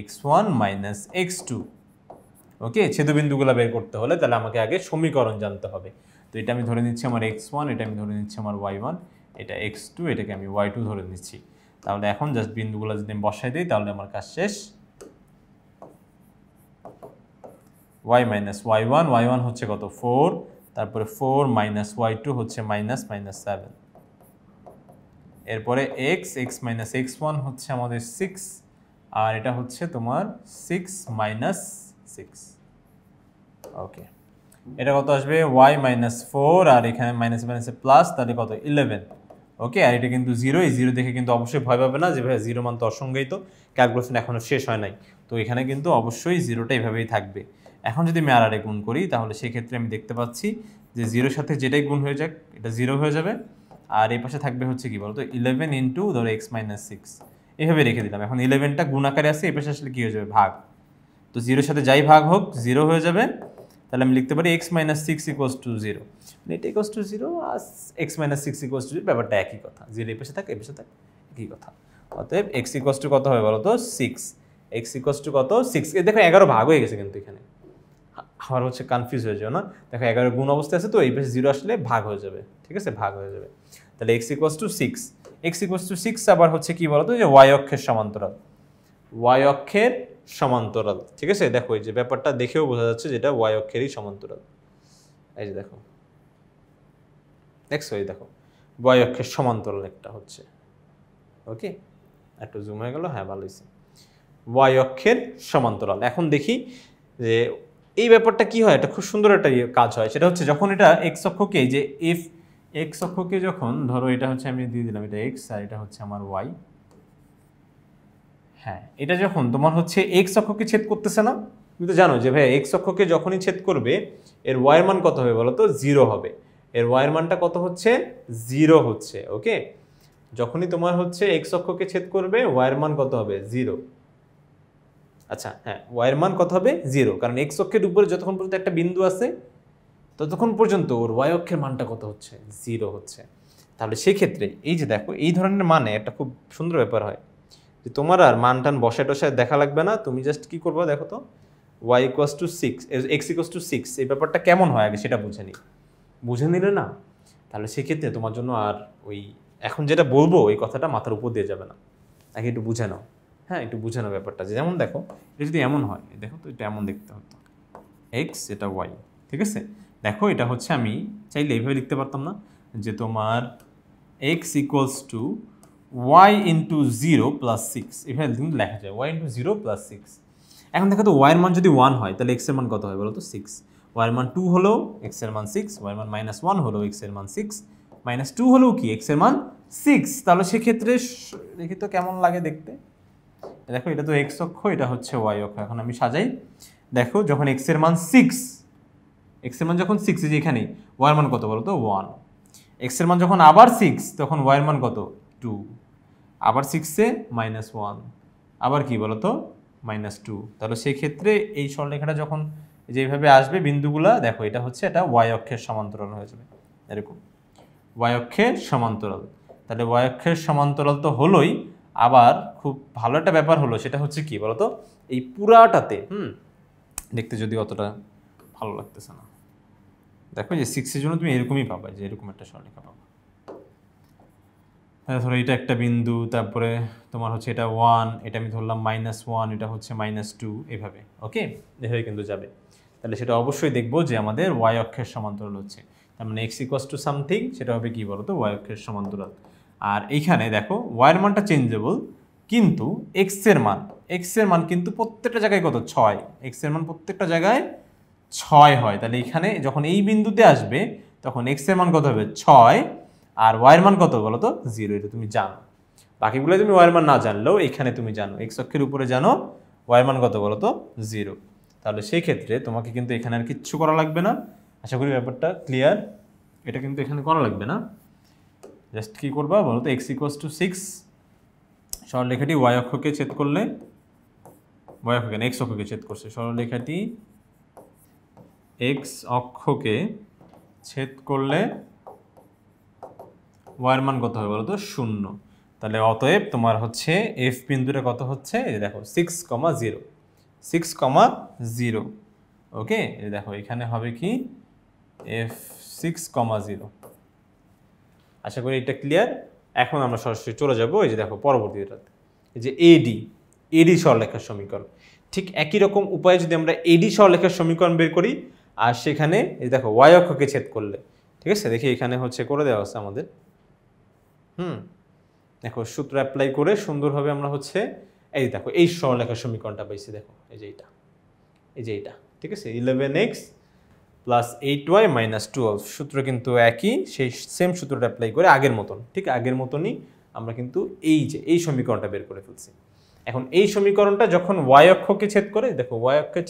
x1 minus x2। ওকে, ছেদবিন্দুগুলো বের করতে হলে তাহলে আমাকে আগে সমীকরণ জানতে হবে। তো এটা আমি ধরে নিচ্ছি আমার x1, এটা আমি ধরে নিচ্ছি আমার y1, এটা x2, এটাকে আমি y2 ধরে নিচ্ছি। তাহলে এখন জাস্ট বিন্দুগুলো যদি আমি বসাই দিই তাহলে আমার কাজ শেষ। y minus y1 হচ্ছে কত? 4, তারপরে 4 minus y2 হচ্ছে -7, এরপরে x minus x1 হচ্ছে আমাদের 6, আর এটা হচ্ছে তোমার 6 minus 6। ওকে, এটা কত আসবে? y minus 4 আর এখানে মাইনাস মাইনাসে প্লাস, তাহলে কত? 11। ওকে, আর এটা কিন্তু 0, এই 0 দেখে কিন্তু অবশ্যই ভয় পাবে না যে ভাই 0 মান তো অসংজ্ঞায়িত, ক্যালকুলেশন এখনো শেষ হয় নাই। তো এখানে কিন্তু অবশ্যই 0টা এইভাবেই থাকবে। এখন যদি আমি আর গুণ করি তাহলে সেক্ষেত্রে আমি দেখতে পাচ্ছি যে 0-এর সাথে যেটাই গুণ হয়ে যাক এটা 0 হয়ে যাবে, আর এই পাশে থাকবে হচ্ছে কি বলতো? 11 ইন্টু ধরো x minus 6, এভাবে রেখে দিলাম। এখন 11টা গুণ আকারে আছে, এই পাশে আসলে কি হয়ে যাবে? ভাগ। তো 0-এর সাথে যাই ভাগ হোক 0 হয়ে যাবে। তাহলে আমি লিখতে পারি x minus 6 equals to 0, এটা equals to 0 R x minus 6 equals to 0, ব্যাপারটা একই কথা। 0 এই পাশে থাকে, এই পাশে থাকে, একই কথা। অতএব x equals to কত হবে বলো তো? 6। x equals to কত? 6। এই দেখো 11 ভাগ হয়ে গেছে কিন্তু এখানে, আমার হচ্ছে কনফিউজ হয়ে যাও না। দেখো 11 গুণ অবস্থায় আছে, তো এই পাশে 0 আসলে ভাগ হয়ে যাবে। ঠিক আছে, ভাগ হয়ে যাবে। তাহলে x equals to 6, x equals to 6 আবার হচ্ছে কি বলতো যে y অক্ষের সমান্তরাল, y অক্ষের সমান্তরাল। ঠিক আছে, দেখো এই যে ব্যাপারটা দেখেও বোঝা যাচ্ছে যেটা y অক্ষেরই সমান্তরাল। এই যে দেখো, দেখছো, এই দেখো y অক্ষের সমান্তরাল একটা হচ্ছে। ওকে, একটু জুম হয়ে গেল, হ্যাঁ ভালো হয়েছে, y অক্ষের সমান্তরাল। এখন দেখি যে এই ব্যাপারটা কি হয়, এটা খুব সুন্দর একটা কাজ হয়, সেটা হচ্ছে যখন এটা x অক্ষকে, যে এফ x অক্ষকে যখন ধরো এটা হচ্ছে আমি দিয়ে দিলাম এটা x আর এটা হচ্ছে আমার y, হ্যাঁ এটা যখন তোমার হচ্ছে x অক্ষকে ছেদ করতেছে না, তুমি তো জানো যে ভাই x অক্ষকে যখনই ছেদ করবে এর y এর মান কত হবে বলো তো, 0 হবে। এর y এর মানটা কত হচ্ছে, 0 হচ্ছে। ওকে, যখনই তোমার হচ্ছে x অক্ষকে ছেদ করবে y এর মান কত হবে, 0। আচ্ছা হ্যাঁ, y এর মান কত হবে, 0, কারণ x অক্ষের উপরে যতক্ষণ পর্যন্ত একটা বিন্দু আছে ততক্ষণ পর্যন্ত ওর y অক্ষের মানটা কত হচ্ছে, 0 হচ্ছে। তাহলে সেই ক্ষেত্রে এই যে দেখো এই ধরনের মানে একটা খুব সুন্দর ব্যাপার হয় যে তোমার আর মান টান বসায় টসায় দেখা লাগবে না, তুমি জাস্ট কি করবো দেখো তো, y equals to 6 x equals to 6 এই ব্যাপারটা কেমন হয় আগে সেটা বুঝে নি, বুঝে নিলে না তাহলে সেক্ষেত্রে তোমার জন্য আর ওই এখন যেটা বলবো ওই কথাটা মাথার উপর দিয়ে যাবে না, আগে একটু বুঝে নাও। হ্যাঁ একটু বুঝে নাও ব্যাপারটা, যে যেমন দেখো এটা যদি এমন হয়, দেখো তো এটা এমন দেখতে হতো x এটা y, ঠিক আছে। দেখো এটা হচ্ছে আমি চাইলে এইভাবে লিখতে পারতাম না যে তোমার x equals to y into 0 plus 6, এভাবে কিন্তু লেখা যায় y ইন্টু 0 প্লাস 6। এখন দেখো তো y এর মান যদি 1 হয় তাহলে x এর মান কত হয় বলো তো, 6। y এর মান 2 হলো x এর মান 6, y এর মান -1 হলো x এর মান 6, -2 হলো কি x এর মান 6। তাহলে সেক্ষেত্রে দেখি তো কেমন লাগে দেখতে, দেখো এটা তো x অক্ষ, এটা হচ্ছে y অক্ষ। এখন আমি সাজাই, দেখো যখন x এর মান 6, x এর মান যখন 6, যে এখানে y এর মান কত বলো তো, 1। x এর মান যখন আবার 6 তখন y এর মান কত, 2, আবার 6 এ -1, আবার কি বলো তো, -2। তাহলে সেই ক্ষেত্রে এই সরলরেখাটা যখন যেভাবে আসবে বিন্দুগুলা, দেখো এটা হচ্ছে এটা y অক্ষের সমান্তরাল হয়ে যাবে, এরকম y অক্ষের সমান্তরাল। তাহলে y অক্ষের সমান্তরাল তো হলোই, আবার খুব ভালো একটা ব্যাপার হলো সেটা হচ্ছে কি বলতো, এই পুরাটাতে দেখতে যদি অতটা ভালো লাগতেছে না, দেখো যে 6 এর জন্য তুমি এরকমই পাবা, যে এরকম একটা সরলরেখা পাবা। ধরো এটা একটা বিন্দু, তারপরে তোমার হচ্ছে এটা 1, এটা আমি ধরলাম -1, এটা হচ্ছে -2, এভাবে। ওকে, এভাবে কিন্তু যাবে। তাহলে সেটা অবশ্যই দেখবো যে আমাদের y অক্ষের সমান্তরাল হচ্ছে, তার মানে x ইকুয়ালস টু সামথিং, সেটা হবে কি বলতো, y অক্ষের সমান্তরাল। আর এইখানে দেখো y এর মানটা চেঞ্জেবল, কিন্তু x এর মান কিন্তু প্রত্যেকটা জায়গায় কত, 6। x এর মান প্রত্যেকটা জায়গায় 6 হয়। তাহলে এখানে যখন এই বিন্দুতে আসবে তখন x এর মান কত হবে, 6, আর y এর মান কত বলো তো, 0। এটা তুমি জানো, বাকিগুলো তুমি y এর মান না জানলেও এখানে তুমি জানো x অক্ষের উপরে জানো y এর মান কত বলো তো, 0। তাহলে সেই ক্ষেত্রে তোমাকে কিন্তু এখানে আর কিচ্ছু করা লাগবে না। আশা করি ব্যাপারটা ক্লিয়ার, এটা কিন্তু এখানে করা লাগবে না। জাস্ট কি করবা বলো তো, x ইকুয়ালস টু 6, সরলরেখাটি y অক্ষকে ছেদ করলে, y অক্ষকে না x অক্ষকে ছেদ করছে, সরলরেখাটি x অক্ষকে ছেদ করলে y এর মান কত হবে বলো তো, 0। তাহলে অতএব তোমার হচ্ছে f বিন্দুটা কত হচ্ছে, এই দেখো 6,0, 6,0। ওকে, এই দেখো এখানে হবে কি f 6,0। আশা করি এটা ক্লিয়ার। এখন আমরা সরাসরি চলে যাবো এই যে দেখো পরবর্তীটাতে, এই যে এডি সরলরেখার সমীকরণ। ঠিক একই রকম উপায়ে যদি আমরা এডি সরলরেখার সমীকরণ বের করি, আর সেখানে এই দেখো y অক্ষকে ছেদ করলে, ঠিক আছে, দেখি এখানে হচ্ছে করে দেওয়া আছে আমাদের। দেখো সূত্র অ্যাপ্লাই করে সুন্দরভাবে আমরা হচ্ছে এই দেখো এই সরলরেখার সমীকরণটা পাইছি, দেখো এই যে এইটা, ঠিক আছে, 11x প্লাস 8y মাইনাস 12। সূত্র কিন্তু একই, সেই সেম সূত্রটা অ্যাপ্লাই করে আগের মতন, ঠিক আগের মতনই আমরা কিন্তু এই সমীকরণটা বের করে ফেলছি। এখন এই সমীকরণটা যখন y অক্ষকে ছেদ করে, দেখো y অক্ষের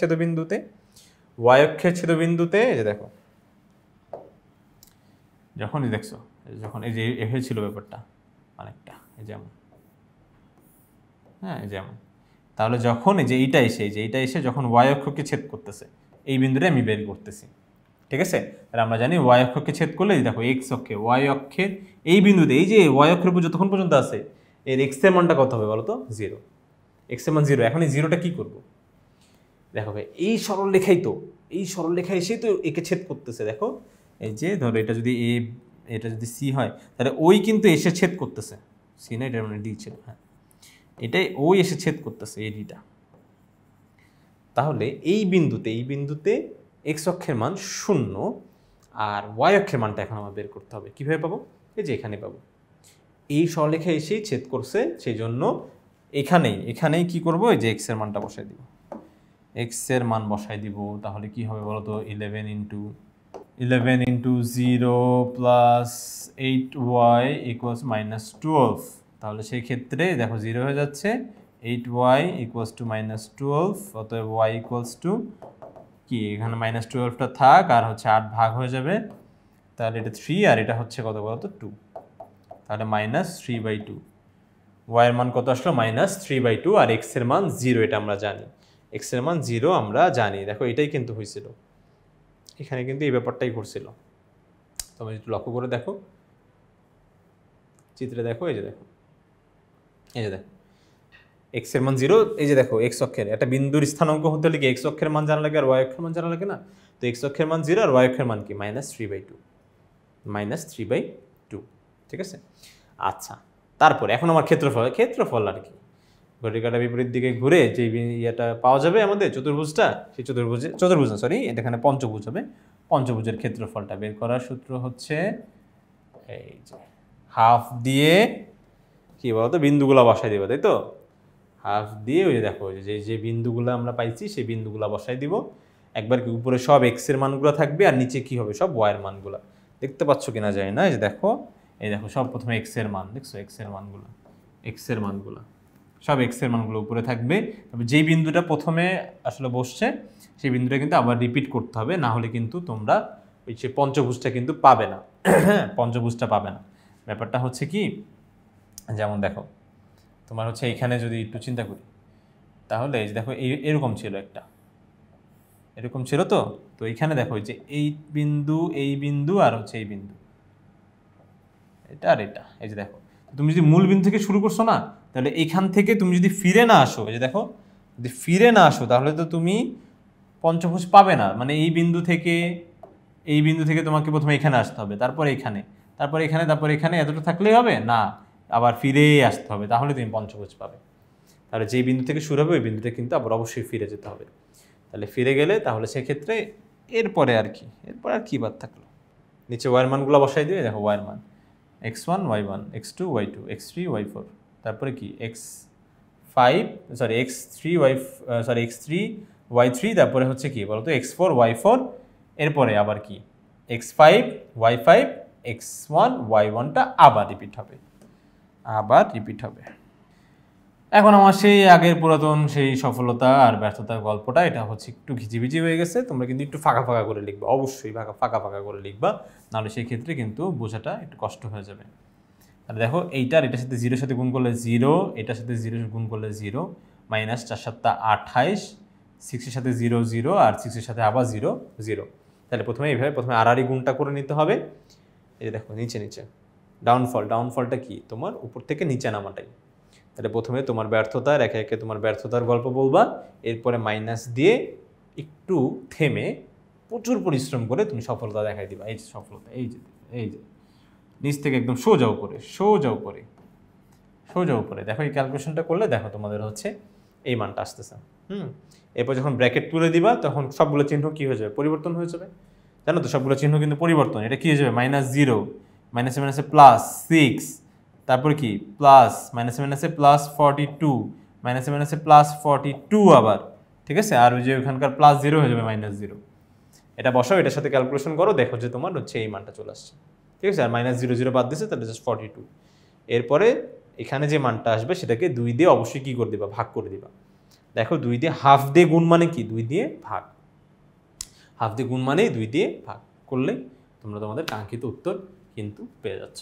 ছেদবিন্দুতে এই যে দেখো, যখনই দেখছো, যখন এই যে এভাবে ছিল ব্যাপারটা অনেকটা যেমন, হ্যাঁ যেমন, তাহলে যখন এই যে এইটা এসে যখন y অক্ষকে ছেদ করতেছে, এই বিন্দুটা আমি বের করতেছি, ঠিক আছে। তাহলে আমরা জানি y অক্ষকে ছেদ করলে দেখো x অক্ষে, y অক্ষের এই বিন্দুতে, এই যে y অক্ষের উপর যতক্ষণ পর্যন্ত আছে এর x এর মানটা কত হবে বলো তো, 0। x এর মান 0। এখন এই 0টা কি করব, দেখো ভাই এই সরলরেখা এসেই তো একে ছেদ করতেছে। দেখো এই যে ধরো এটা যদি c হয় তাহলে ওই কিন্তু এসে ছেদ করতেছে, সি না, এটার মানে ডি ছিল, হ্যাঁ এটাই ওই এসে ছেদ করতেছে এই ডিটা। তাহলে এই বিন্দুতে এক্স অক্ষের মান 0 আর ওয়াই অক্ষের মানটা এখন আমার বের করতে হবে। কীভাবে পাবো? এই যে এখানে পাবো, এই সরলেখা এসেই ছেদ করছে, সেই জন্য এখানেই কি করব, এই যে এক্স এর মানটা বসাই দিব, এক্স এর মান বসাই দিব। তাহলে কি হবে বলো তো, 11 ইন্টু 0 প্লাস 8y ইকুয়ালস -12। তাহলে সেই ক্ষেত্রে দেখো 0 হয়ে যাচ্ছে, 8y ইকুয়ালস টু -12, অতএব y ইকুয়ালস টু কি, এখানে -12টা থাক আর হচ্ছে 8 ভাগ হয়ে যাবে, তাহলে এটা 3 আর এটা হচ্ছে কত বলো তো 2, তাহলে -3/2। y এর মান কত আসলো, -3/2, আর x এর মান 0, এটা আমরা জানি, x এর মান 0 আমরা জানি। দেখো এটাই কিন্তু হয়েছিল, এখানে কিন্তু এই ব্যাপারটাই ঘটছিল। তোমরা একটু লক্ষ্য করে দেখো, চিত্রে দেখো, এই যে দেখো x এর মান 0, এই যে দেখো x অক্ষের একটা বিন্দুর স্থানাঙ্ক হতে হলে কি x অক্ষের মান জানা লাগে আর y অক্ষের মান জানা লাগে না? তো x অক্ষের মান 0 আর y অক্ষের মান কি -3/2, ঠিক আছে। আচ্ছা, তারপর এখন আমার ক্ষেত্রফল আর কি, ঘড়ির কাঁটা বিপরীত দিকে ঘুরে যে ইয়েটা পাওয়া যাবে আমাদের চতুর্ভুজটা, সেই চতুর্ভুজ না সরি, এটা এখানে পঞ্চভুজ হবে। পঞ্চভুজের ক্ষেত্রফলটা বের করার সূত্র হচ্ছে এই যে হাফ দিয়ে কি বলতো বিন্দুগুলা বসাই দেবো, তাই তো? হাফ দিয়ে ওই যে দেখো যে বিন্দুগুলো আমরা পাইছি সেই বিন্দুগুলো বসাই দিব। একবার কি উপরে সব এক্স এর মানগুলো থাকবে আর নিচে কি হবে, সব ওয়াই এর মানগুলো। দেখতে পাচ্ছ কিনা যায় না, এই যে দেখো, সব প্রথমে এক্স এর মান, দেখছো এক্স এর মানগুলো সব এক্স এর মানগুলো উপরে থাকবে। তবে যেই বিন্দুটা প্রথমে আসলে বসছে সেই বিন্দুটা কিন্তু আবার রিপিট করতে হবে, না হলে কিন্তু তোমরা ওই যে পঞ্চভুজটা কিন্তু পাবে না। পঞ্চভুজটা পাবে না। ব্যাপারটা হচ্ছে কি, যেমন দেখো তোমার হচ্ছে এইখানে যদি একটু চিন্তা করি, তাহলে এই যে দেখো এরকম ছিল একটা, এরকম ছিল তো এইখানে দেখো যে এই বিন্দু আর হচ্ছে এই বিন্দু, এটা আর এটা, এই যে দেখো তুমি যদি মূল বিন্দু থেকে শুরু করছো না, তাহলে এইখান থেকে তুমি যদি ফিরে না আসো, এই যে দেখো যদি ফিরে না আসো তাহলে তো তুমি পঞ্চভুজ পাবে না। মানে এই বিন্দু থেকে তোমাকে প্রথমে এখানে আসতে হবে, তারপর এখানে, এতটা থাকলেই হবে না, আবার ফিরে আসতে হবে, তাহলে তুমি পঞ্চভুজ পাবে। তাহলে যেই বিন্দু থেকে শুরু হবে ওই বিন্দুতে কিন্তু আবার অবশ্যই ফিরে যেতে হবে। তাহলে ফিরে গেলে তাহলে সেক্ষেত্রে এরপরে আর কি বাদ থাকলো, নিচে ওয়ার মানগুলো বসাই দিয়ে দেখো, ওয়ার মান x1 y1 x2 y2 x3 y4, তারপরে কি x3 y3, তারপরে হচ্ছে কি বলতো x4 y4, এরপরে আবার কি x5 y5 x1 y1টা আবার রিপিট হবে। এখন আমার সেই আগের পুরাতন সেই সফলতা আর ব্যর্থতার গল্পটা, এটা হচ্ছে একটু ঘিজিবিজি হয়ে গেছে। তোমরা কিন্তু একটু ফাঁকা করে লিখবা, অবশ্যই ফাঁকা করে লিখবা, নাহলে সেই ক্ষেত্রে কিন্তু বোঝাটা একটু কষ্ট হয়ে যাবে। আর দেখো এটার সাথে 0 সাথে গুণ করলে 0, এটার সাথে 0 গুণ করলে 0, -4 × 7 = 28, 6 এর সাথে 0 0 আর 6 এর সাথে আবার 0 0। তাহলে প্রথমে আড়াআড়ি গুণটা করে নিতে হবে। এই যে দেখো নিচে ডাউনফলটা কি, তোমার উপর থেকে নিচে নামাটাই। তাহলে প্রথমে তোমার ব্যর্থতার একে তোমার ব্যর্থতার গল্প বলবা, এরপরে মাইনাস দিয়ে একটু থেমে প্রচুর পরিশ্রম করে তুমি সফলতা দেখাই দিবা। এই যে সফলতা, এই যে নিচ থেকে একদম সোজা উপরে দেখো, এই ক্যালকুলেশনটা করলে দেখো তোমাদের হচ্ছে এই মানটা আসতেছে। এরপর যখন ব্র্যাকেট তুলে দিবা তখন সবগুলো চিহ্ন কি হয়ে যাবে, পরিবর্তন হয়ে যাবে। জানো তো সবগুলো চিহ্ন কিন্তু পরিবর্তন। এটা কি হয়ে যাবে, -0, মাইনাসে +6, তারপর কি প্লাস মাইনাসে +42, মাইনাসে +42 আবার, ঠিক আছে। আর ওই যে ওখানকার +0 হয়ে যাবে -0। এটা বসাও, এটার সাথে ক্যালকুলেশন করো, দেখো যে তোমার হচ্ছে এই মানটা চলে আসছে, ঠিক আছে। আর -0 বাদ দিচ্ছে, তাহলে জাস্ট 42। এরপরে এখানে যে মানটা আসবে সেটাকে 2 দিয়ে অবশ্যই কি করে দিবা, ভাগ করে দিবা। দেখো 2 দিয়ে হাফ দিয়ে গুণ মানে কি, 2 দিয়ে ভাগ, হাফ দিয়ে গুণ মানেই 2 দিয়ে ভাগ করলে তোমরা তোমাদের কাঙ্ক্ষিত উত্তর কিন্তু পেয়ে যাচ্ছ।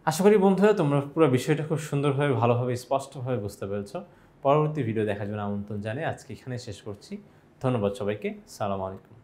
আশা করি বন্ধুরা তোমরা পুরো বিষয়টা খুব সুন্দরভাবে, ভালোভাবে, স্পষ্টভাবে বুঝতে পেরেছ। পরবর্তী ভিডিও দেখার জন্য আমন্ত্রণ জানিয়ে আজকে এখানে শেষ করছি। ধন্যবাদ সবাইকে। সালাম আলাইকুম।